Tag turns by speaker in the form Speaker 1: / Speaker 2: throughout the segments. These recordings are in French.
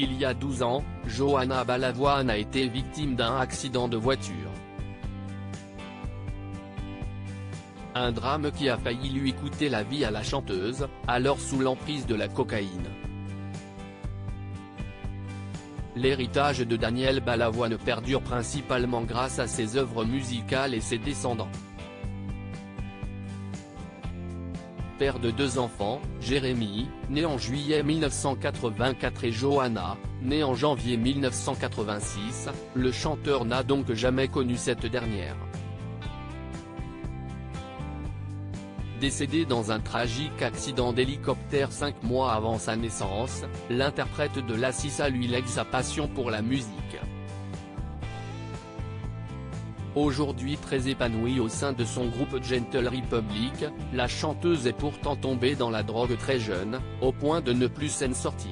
Speaker 1: Il y a 12 ans, Johanna Balavoine a été victime d'un accident de voiture. Un drame qui a failli lui coûter la vie à la chanteuse, alors sous l'emprise de la cocaïne. L'héritage de Daniel Balavoine perdure principalement grâce à ses œuvres musicales et ses descendants. Père de 2 enfants, Jérémy, né en juillet 1984 et Johanna, née en janvier 1986, le chanteur n'a donc jamais connu cette dernière. Décédé dans un tragique accident d'hélicoptère 5 mois avant sa naissance, l'interprète de l'A6 lui lègue sa passion pour la musique. Aujourd'hui très épanouie au sein de son groupe Gentle Republic, la chanteuse est pourtant tombée dans la drogue très jeune, au point de ne plus s'en sortir.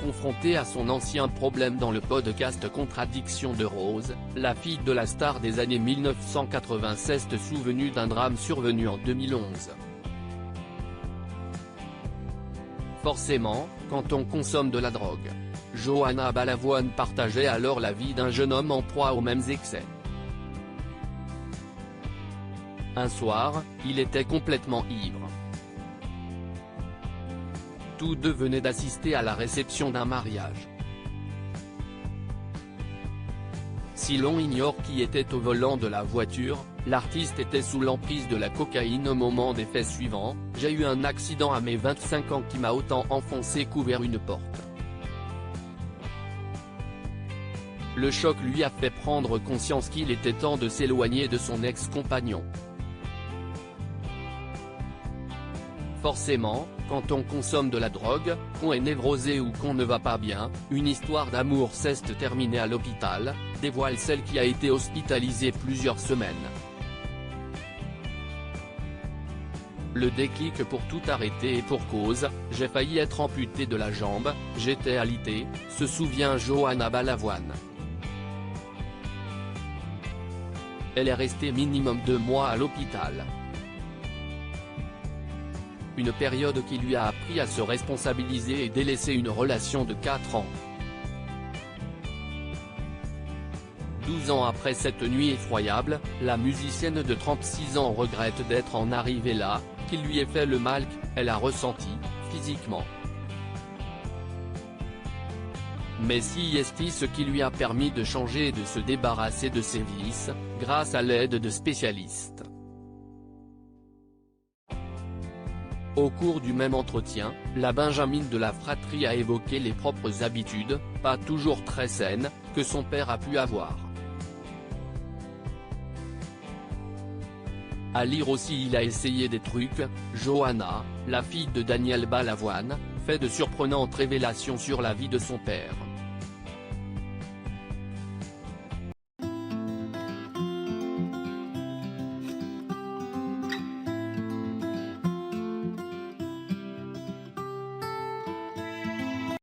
Speaker 1: Confrontée à son ancien problème dans le podcast Contradiction de Rose, la fille de la star des années 1996 est souvenue d'un drame survenu en 2011. Forcément, quand on consomme de la drogue. Johanna Balavoine partageait alors la vie d'un jeune homme en proie aux mêmes excès. Un soir, il était complètement ivre. Tous deux venaient d'assister à la réception d'un mariage. Si l'on ignore qui était au volant de la voiture, l'artiste était sous l'emprise de la cocaïne au moment des faits suivants. J'ai eu un accident à mes 25 ans qui m'a autant enfoncé qu'ouvert une porte. Le choc lui a fait prendre conscience qu'il était temps de s'éloigner de son ex-compagnon. Forcément, quand on consomme de la drogue, qu'on est névrosé ou qu'on ne va pas bien, une histoire d'amour s'est terminée à l'hôpital, dévoile celle qui a été hospitalisée plusieurs semaines. Le déclic pour tout arrêter et pour cause, j'ai failli être amputé de la jambe, j'étais alité, se souvient Johanna Balavoine. Elle est restée minimum 2 mois à l'hôpital. Une période qui lui a appris à se responsabiliser et délaisser une relation de 4 ans. 12 ans après cette nuit effroyable, la musicienne de 36 ans regrette d'être en arrivée là, qu'il lui ait fait le mal qu'elle a ressenti, physiquement. Mais si est ce qui lui a permis de changer et de se débarrasser de ses vices, grâce à l'aide de spécialistes. Au cours du même entretien, la benjamine de la fratrie a évoqué les propres habitudes, pas toujours très saines, que son père a pu avoir. À lire aussi il a essayé des trucs. Johanna, la fille de Daniel Balavoine, fait de surprenantes révélations sur la vie de son père.